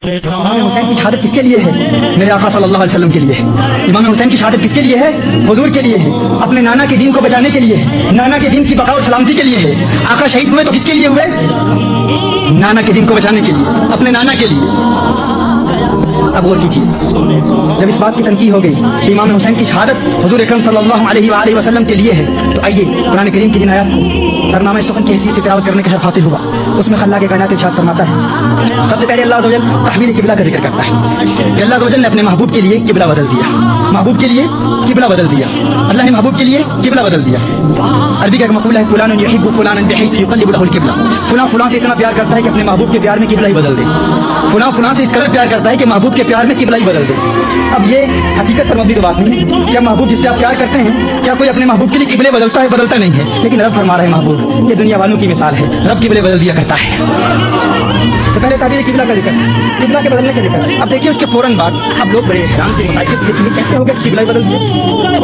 امام حسین کی شہادت کس کے لیے ہے؟ میرے آقا صلی اللہ علیہ وسلم کے لیے ہے۔ امام حسین کی شہادت کس کے لیے ہے؟ حضور کے لیے ہے، اپنے نانا کے دین کو بچانے کے لیے ہے، نانا کے دین کی بقا اور سلامتی کے لیے ہے۔ آقا شہید ہوئے تو کس کے لیے ہوئے؟ نانا کے دین کو بچانے کے لیے، اپنے نانا کے لیے۔ اب غور کیجیے، جب اس بات کی تنقید ہو گئی کہ امام حسین کی شہادت حضور اکرم صلی اللہ علیہ وآلہ وسلم کے لیے ہے، تو آئیے قرآن کریم کی جن آیات کو سرنامہ سخن کی حیثیت سے تلاوت کرنے کا شرف حاصل ہوا۔ اس میں خلاق کائنات ارشاد فرماتا ہے، سب سے پہلے اللہ عز و جل تحویل قبلہ کا ذکر کرتا ہے کہ اللہ عز و جل نے اپنے محبوب کے لیے قبلہ بدل دیا، محبوب کے لیے قبلہ بدل دیا، اللہ نے محبوب کے لیے قبلہ بدل دیا۔ عربی کا ایک مقولہ ہے، فلان یحب فلانا بحیث یقلب له القبلہ، فلاں فلاں سے اتنا پیار کرتا ہے کہ اپنے محبوب کے پیار میں قبلہ ہی بدل دے، فلاں فلاں سے اس قدر پیار کرتا ہے کہ محبوب کے پیار میں قبلہ ہی بدل دے۔ اب یہ حقیقت پر مبنی تو بات نہیں ہے، کیا محبوب جس سے آپ پیار کرتے ہیں کیا کوئی اپنے محبوب کے لیے قبلے بدلتا ہے؟ بدلتا نہیں ہے، لیکن رب فرما رہا ہے محبوب، یہ دنیا والوں کی مثال ہے، رب قبلے بدل دیا کرتا ہے۔ تو پہلے تعبیر قبلہ کا ذکر، قبلہ کے بدلنے کا ذکر۔ اب دیکھیے اس کے فوراً بعد اب لوگ بڑے حیران تھے، متعجب تھے کہ یہ کیسے ہو گیا قبلہ ہی بدل دیا؟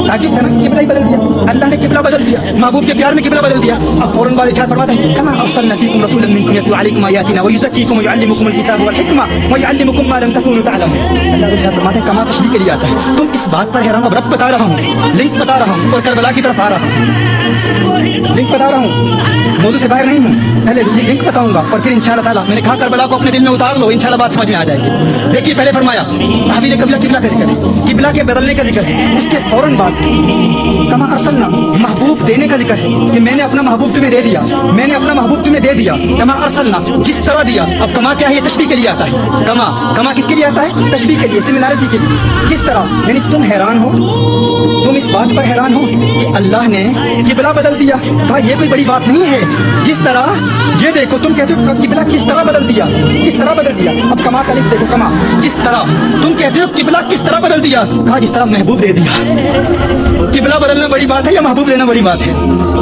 تعجب تھا نا، قبلہ ہی بدل دیا، اللہ نے قبلہ بدل دیا، محبوب کے پیار میں قبلہ بدل دیا۔ اب فوراً بعد ارشاد فرماتا ہے، کما ارسلنا فیکم رسولا منکم یتلو علیکم آیاتنا ویزکیکم ویعلمکم الکتاب والحکمہ ویعلمکم ما لم تکونوا تعلمون۔ اللہ ارشاد فرماتا ہے کما تشریح کے لیے آتا ہے، تم اس بات پر حیران ہو، اب رب بتا رہا ہوں، لنک بتا رہا ہوں اور کربلا کی طرف آ رہا ہوں، لنک بتا رہا ہوں، موضوع سے باہر نہیں ہوں، پہلے لنک بتاؤں گا اور پھر انشاءاللہ تعالیٰ میں نے کہا کربلا کو اپنے دل میں اتار لو، انشاءاللہ بات سمجھ میں آ جائے گی۔ دیکھیے پہلے فرمایا تحویل قبلہ، قبلہ کا ذکر ہے، قبلہ کے بدلنے کا ذکر ہے، اس کے فوراً بعد کما ارسلنا، محبوب دینے کا ذکر ہے کہ میں نے اپنا محبوب تمہیں دے دیا، میں نے اپنا محبوب تمہیں دے دیا، کما ارسلنا جس طرح دیا۔ اب کما کیا ہے؟ یہ تشبیہ کے لیے آتا ہے، کما کس کے لیے آتا ہے؟ تشبیہ کے لیے، سملارٹی کے لیے، کس طرح، یعنی تم حیران ہو، تم اس بات پر حیران ہو کہ اللہ نے قبلہ بدل دیا۔ کہا یہ کوئی بڑی بات نہیں ہے، جس طرح یہ دیکھو تم کہتے ہو قبلہ کس طرح بدل دیا، کس طرح بدل دیا۔ اب کما کا لکھ دیکھو، کما جس طرح، تم کہتے ہو قبلہ کس طرح بدل دیا، کہا جس طرح محبوب دے دیا۔ قبلہ بدلنا بڑی بات ہے یا محبوب دینا بڑی بات ہے؟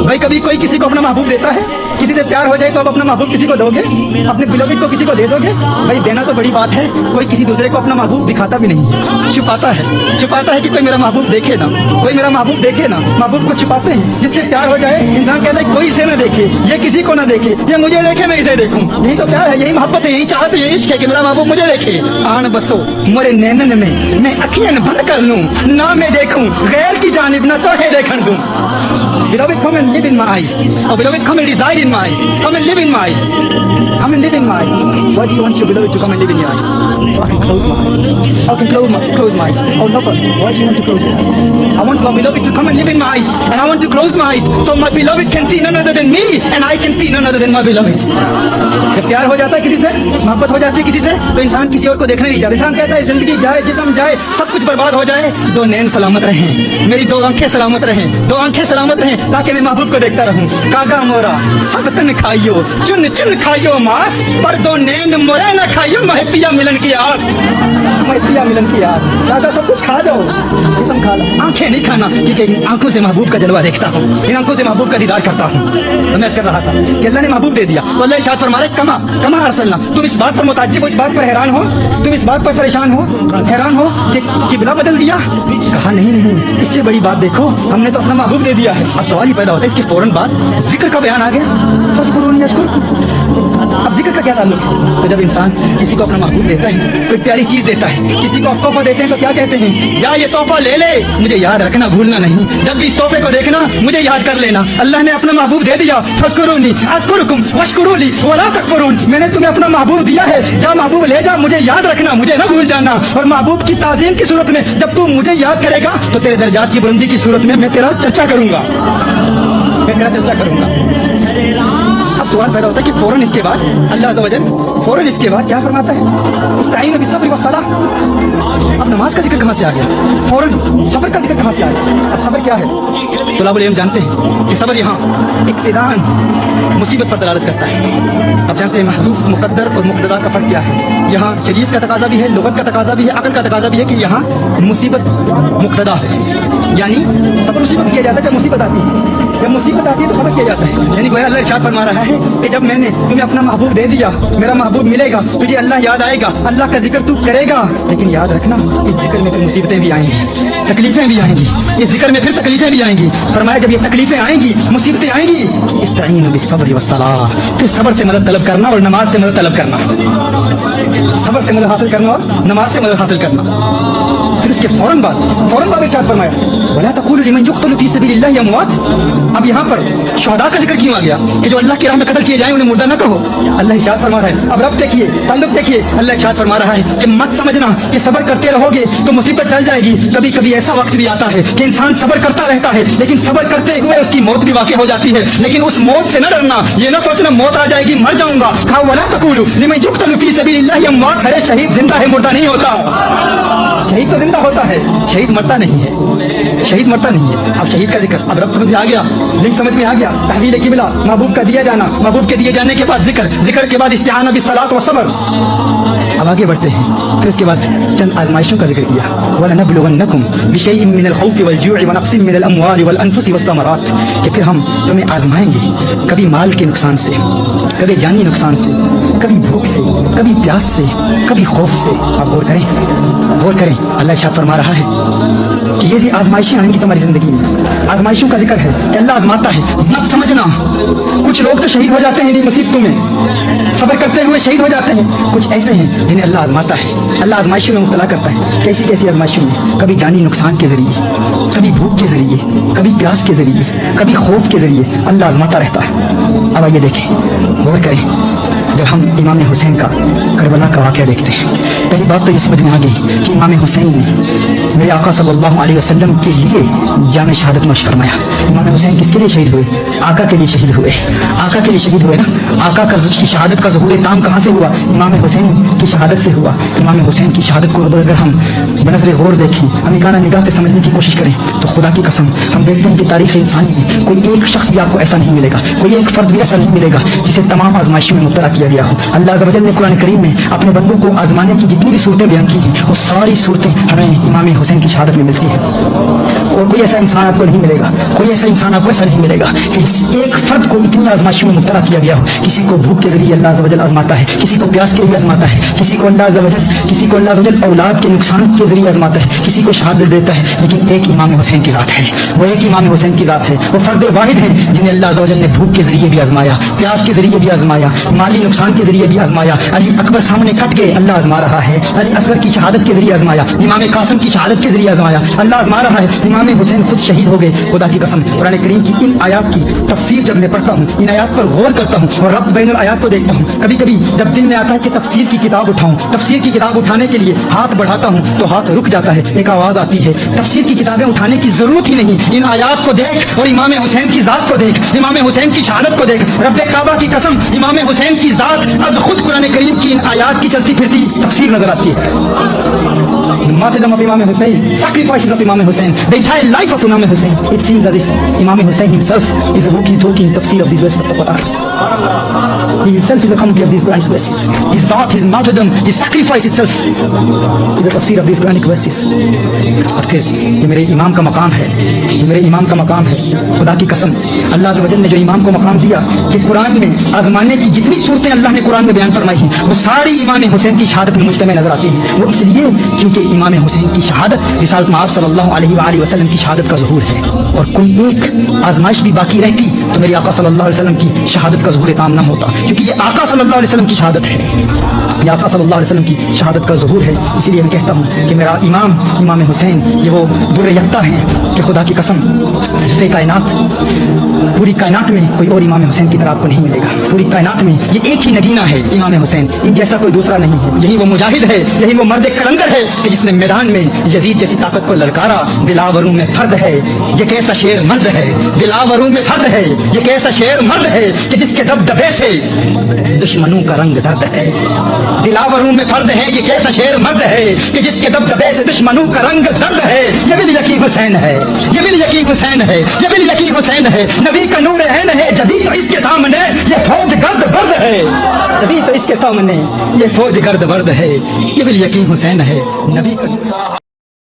بھائی کبھی کوئی کسی کو اپنا محبوب دیتا ہے، کسی سے پیار ہو جائے تو اب اپنا محبوب کسی کو دو گے، اپنے بیلووڈ کو کسی کو دے دو گے؟ بھائی دینا تو بڑی بات ہے، کوئی کسی دوسرے کو اپنا محبوب دکھاتا بھی نہیں، چھپاتا ہے کہ کوئی میرا محبوب دیکھے نا، کوئی میرا محبوب دیکھے نا، محبوب کو چھپاتے ہیں۔ جس سے پیار ہو جائے انسان کہتا ہے کوئی اسے نہ دیکھے، یہ کسی کو نہ دیکھے، یہ مجھے دیکھے میں اسے دیکھوں۔ یہی تو پیار ہے، یہی محبت ہے، یہی چاہت ہے، یہی عشق ہے کہ میرا محبوب مجھے دیکھے۔ آن بسو مرے نینن میں اکھیاں بند کر لوں، نہ میں دیکھوں غیر کی جانب، نہ تو ہے دیکھن دوں۔ Beloved, come and live in my eyes. Oh, beloved, come and reside in my eyes. Come and live in my eyes. Come and live in my eyes. Why do you want your beloved to come and live in your eyes? So I can close my eyes. I can close my eyes. Oh, no, but why do you want to close your eyes? I want my beloved to come and live in my eyes, and I want to close my eyes so my beloved can see none other than me, and I can see none other than my beloved. جب پیار ہو جاتا ہے کسی سے، محبت ہو جاتی ہے کسی سے، تو انسان کسی اور کو دیکھنے نہیں چاہتا۔ انسان کہتا ہے زندگی جائے، جسم جائے، سب کچھ برباد ہو جائے، دو نین سلامت رہیں، میری دو آنکھیں سلامت رہیں، دو آنکھیں سلامت رہیں، تاکہ میں محبوب کو دیکھتا رہوں۔ کاگا مورا سب تن کھائیو، چن چن کھائیو ماس، پر دو نین مورے نہ کھائیو، مہے پیا ملن کی آس، مہے پیا ملن کی آس۔ کاگا سب کچھ کھا جاؤ، جسم کھا لو، آنکھیں نہیں کھانا، کیونکہ ان آنکھوں سے محبوب کا جلوہ دیکھتا ہوں، ان آنکھوں سے محبوب کا دیدار کرتا ہوں۔ میں کر رہا تھا کہ اللہ نے محبوب دے دیا، تو اللہ ارشاد فرما رہے کما ارسلنا۔ تم اس بات پر متعجب ہو، اس بات پر حیران ہو، تم اس بات پر پریشان ہو، حیران ہو کہ قبلہ بدل دیا۔ کہا نہیں، اس سے بڑی بات دیکھو، ہم نے تو اپنا محبوب دے دیا ہے۔ اب سوال ہی پیدا ہوتا ہے اس کے فوراً بعد ذکر کا بیان آ گیا، فاذکرونی اذکرکم۔ اب ذکر کا کیا تعلق ہے؟ تو جب انسان کسی کو اپنا محبوب دیتا ہے، کوئی پیاری چیز دیتا ہے، کسی کو آپ تحفہ دیتے ہیں تو کیا کہتے ہیں؟ یا یہ تحفہ لے لے، مجھے یاد رکھنا، بھولنا نہیں، جب بھی اس تحفے کو دیکھنا مجھے یاد کر لینا۔ اللہ نے اپنا محبوب دے دیا، فاذکرونی اذکرکم واشکروا لی ولا تکفرون۔ میں نے تمہیں اپنا محبوب دیا ہے، جا محبوب لے جا، مجھے یاد رکھنا، مجھے نہ بھول جانا۔ اور محبوب کی تعظیم کی صورت میں جب تو مجھے یاد کرے گا تو تیرے درجات کی بلندی کی صورت میں تیرا چرچا کروں گا، میں تیرا چرچا کروں گا۔ اب سوال پیدا ہوتا ہے کہ فوراً اس کے بعد اللہ عز و جل فوراً اس کے بعد کیا فرماتا ہے؟ استعینوا بالصبر والصلاۃ۔ اب نماز کا ذکر کہاں سے آ گیا؟ فوراً صبر کا ذکر کہاں سے آ گیا؟ اب صبر کیا ہے؟ طلاب العلم جانتے ہیں کہ صبر یہاں ابتداءً مصیبت پر دلالت کرتا ہے۔ اب جانتے ہیں محذوف مقدر اور مقتدا کا فرق کیا ہے؟ یہاں شریعت کا تقاضا بھی ہے، لغت کا تقاضا بھی ہے، عقل کا تقاضا بھی ہے کہ یہاں مصیبت مقتدا ہے، یعنی صبر اسی وقت کیا جاتا ہے جب مصیبت آتی ہے۔ جب مصیبت آتی ہے تو صبر کیا جاتا ہے. یعنی گویا اللہ ارشاد فرما رہا ہے کہ جب میں نے تمہیں اپنا محبوب دے دیا, میرا محبوب ملے گا, تجھے اللہ یاد آئے گا, اللہ کا ذکر تو کرے گا, لیکن یاد رکھنا اس ذکر میں پھر مصیبتیں بھی آئیں گی, تکلیفیں بھی آئیں گی, اس ذکر میں پھر تکلیفیں بھی آئیں گی. فرمایا جب یہ تکلیفیں آئیں گی, مصیبتیں آئیں گی, استعینوا بالصبر والصلاۃ, پھر صبر سے مدد طلب کرنا اور نماز سے مدد طلب کرنا, صبر سے مدد حاصل کرنا اور نماز سے مدد حاصل کرنا. پھر اس کے فوراً بعد ارشاد فرمایا ولا تقولوا لمن يقتل في سبيل الله اموات. اب یہاں پر شہداء کا ذکر کیوں آ گیا کہ جو اللہ کی راہ میں قتل کیے جائیں انہیں مردہ نہ کہو. اللہ ارشاد فرما رہا ہے, اب رب دیکھیے, تعلق دیکھیے, اللہ ارشاد فرما رہا ہے کہ مت سمجھنا کہ صبر کرتے رہو گے تو مصیبت ٹل جائے گی. کبھی کبھی ایسا وقت بھی آتا ہے کہ انسان صبر کرتا رہتا ہے, لیکن صبر کرتے ہوئے اس کی موت بھی واقع ہو جاتی ہے. لیکن اس موت سے نہ ڈرنا, یہ نہ سوچنا موت آ جائے گی مر جاؤں گا. کہا ولا تقولوا لمن يقتل في سبيل الله اموات. ارے شہید زندہ ہے, مردہ نہیں ہوتا. شہید تو زندہ ہوتا ہے, شہید مرتا نہیں ہے, شہید مرتا نہیں ہے. اب شہید کا ذکر, اب رب سمجھ میں آ گیا, لنک سمجھ میں آ گیا. تحویل قبلہ, محبوب کا دیا جانا, محبوب کے دیے جانے کے بعد ذکر, ذکر کے بعد استعانہ بالصلاۃ والصبر. اب آگے بڑھتے ہیں. پھر اس کے بعد چند آزمائشوں کا ذکر کیا. وَلَنَبْلُوَنَّكُمْ بِشَيْءٍ مِّنَ الْخَوْفِ وَالْجُوعِ وَنَقْصٍ مِّنَ الْأَمْوَالِ وَالْأَنفُسِ وَالثَّمَرَاتِ, کہ پھر ہم تمہیں آزمائیں گے, کبھی مال کے نقصان سے, کبھی جانی نقصان سے, کبھی بھوک سے, کبھی پیاس سے, کبھی خوف سے. آپ غور کریں, غور کریں. اللہ ارشاد فرما رہا ہے کہ یہ آزمائشیں آئیں گی تمہاری زندگی میں. آزمائشوں کا ذکر ہے کہ اللہ آزماتا ہے, مت سمجھنا. کچھ لوگ تو شہید ہو جاتے ہیں ان مصیبتوں میں, صبر کرتے ہوئے شہید ہو جاتے ہیں. کچھ ایسے ہیں جنہیں اللہ آزماتا ہے, اللہ آزمائشوں میں مبتلا کرتا ہے. کیسی کیسی آزمائشوں میں, کبھی جانی نقصان کے ذریعے, کبھی بھوک کے ذریعے, کبھی پیاس کے ذریعے, کبھی خوف کے ذریعے اللہ آزماتا رہتا ہے. اب آئیے دیکھیں, غور کریں. جب ہم امام حسین کا کربلا کا واقعہ دیکھتے ہیں, پہلی بات تو یہ سمجھ میں آ گئی کہ امام حسین نے میرے آقا صلی اللہ علیہ وسلم کے لیے جام شہادت نوش فرمایا. امام حسین کس کے لیے شہید ہوئے؟ آقا کے لیے شہید ہوئے. آقا کے لیے شہید ہوئے نا. آقا کی شہادت کا ظہور تام کہاں سے ہوا؟ امام حسین کی شہادت سے ہوا. امام حسین کی شہادت کو اگر ہم بنظر غور دیکھیں, امکانہ نگاہ سے سمجھنے کی کوشش کریں, تو خدا کی قسم ہم دیکھتے ہیں کہ تاریخ انسانی میں کوئی ایک شخص بھی آپ کو ایسا نہیں ملے گا, کوئی ایک فرد بھی ایسا نہیں ملے گا جسے تمام آزمائشوں میں مبتلا کیا گیا ہو. اللہ عز و جل نے قرآن کریم میں اپنے بندوں کو آزمانے کی جتنی بھی صورتیں بیان کی ہیں, وہ ساری صورتیں ہمیں امام حسین کی شہادت میں ملتی ہیں. اور کوئی ایسا انسان آپ کو نہیں ملے گا, کوئی ایسا انسان آپ کو ایسا نہیں ملے گا کہ ایک فرد کو اتنی آزمائشوں میں مبتلا کیا گیا ہو. کسی کو بھوک کے ذریعے اللہ عز و جل آزماتا ہے, کسی کو پیاس کے لیے آزماتا ہے, کسی کو اللہ عز و جل اولاد کے نقصان کے ذریعے آزماتا ہے, کسی کو شہادت دیتا ہے. لیکن ایک امام حسین کی ذات ہے, وہ ایک امام حسین کی ذات ہے. وہ فرد واحد ہیں جنہیں اللہ عز و جل نے بھوک کے ذریعے بھی آزمایا, پیاس کے ذریعے بھی آزمایا, مالی نقصان کے ذریعے بھی آزمایا. علی اکبر سامنے کٹ گئے, اللہ آزما رہا ہے. علی اصغر کی شہادت کے ذریعے آزمایا, امام قاسم کی شہادت کے ذریعے آزمایا, اللہ آزما رہا ہے. امام حسین خود شہید ہو گئے. خدا کی قسم قرآن کریم کی ان آیات کی تفسیر جب میں پڑھتا ہوں, ان آیات پر غور کرتا ہوں اور رب بین الآیات کو دیکھتا ہوں, کبھی کبھی جب دل میں آتا ہے کہ تفسیر کی کتاب اٹھاؤں, تفسیر کی کتاب اٹھانے کے لیے ہاتھ بڑھاتا ہوں تو ہاتھ رک جاتا ہے. ایک آواز آتی ہے, تفسیر کی کتابیں اٹھانے کی ضرورت ہی نہیں, ان آیات کو دیکھ اور امام حسین کی ذات کو دیکھ, امام حسین کی شہادت کو دیکھ. رب کعبہ کی قسم امام حسین کی ذات از خود قرآن کریم کی ان آیات کی چلتی پھرتی تفسیر نظر آتی ہے. martyrdom of Imam Hussein, sacrifices of Imam Hussein, the entire life of Imam Hussein. It seems as if Imam Hussein himself is a walking, talking tafsir of these verses of the Quran. He himself is a commentary of these Quranic verses. His thought, his martyrdom, his sacrifice itself is a tafsir of these Quranic verses. اور پھر یہ میرے امام کا مقام ہے, یہ میرے امام کا مقام ہے. خدا کی قسم اللہ عز و جل نے جو امام کو مقام دیا کہ قرآن میں آزمانے کی جتنی صورتیں اللہ نے قرآن میں بیان فرمائی ہیں, وہ ساری امام حسین کی شہادت میں مجتمع نظر آتی ہیں. وہ اس لیے کیونکہ امام حسین کی شہادت رسالت مآب صلی اللہ علیہ وآلہ وسلم کی شہادت کا ظہور ہے. اور کوئی ایک آزمائش بھی باقی رہتی تو میری آقا صلی اللہ علیہ وسلم کی شہادت کا ظہور تام نہ ہوتا, کیونکہ یہ آقا صلی اللہ علیہ وسلم کی شہادت ہے, یہ آقا صلی اللہ علیہ وسلم کی شہادت کا ظہور ہے. اسی لیے میں کہتا ہوں کہ میرا امام حسین یہ وہ در یکتا ہیں کہ خدا کی قسم پوری کائنات میں کوئی اور امام حسین کی طرح آپ کو نہیں ملے گا. پوری کائنات میں یہ ایک ہی نگینہ ہے امام حسین, ان جیسا کوئی دوسرا نہیں ہے. یہی وہ مجاہد ہے, یہی وہ مرد کلندر ہے کہ جس نے میدان میں یزید جیسی طاقت کو للکارا. دلاوروں میں فرد ہے یہ کیسا شیر مرد ہے, دلاوروں میں فرد ہے یہ کیسا شیر مرد ہے کہ جس کے دبدبے سے دشمنوں کا رنگ زرد ہے. دلاوروں میں فرد ہے یہ کیسا شیر مرد ہے کہ جس کے دبدبے سے دشمنوں کا رنگ زرد ہے. یہ بھی یقین حسین ہے, یہ بھی یقین حسین ہے, یہ بھی یقین حسین ہے. نبی کا نور عین ہے, جبھی تو اس کے سامنے یہ فوج گرد برد ہے, جبھی تو اس کے سامنے یہ فوج گرد برد ہے. یہ بھی یقین حسین ہے, نبی کا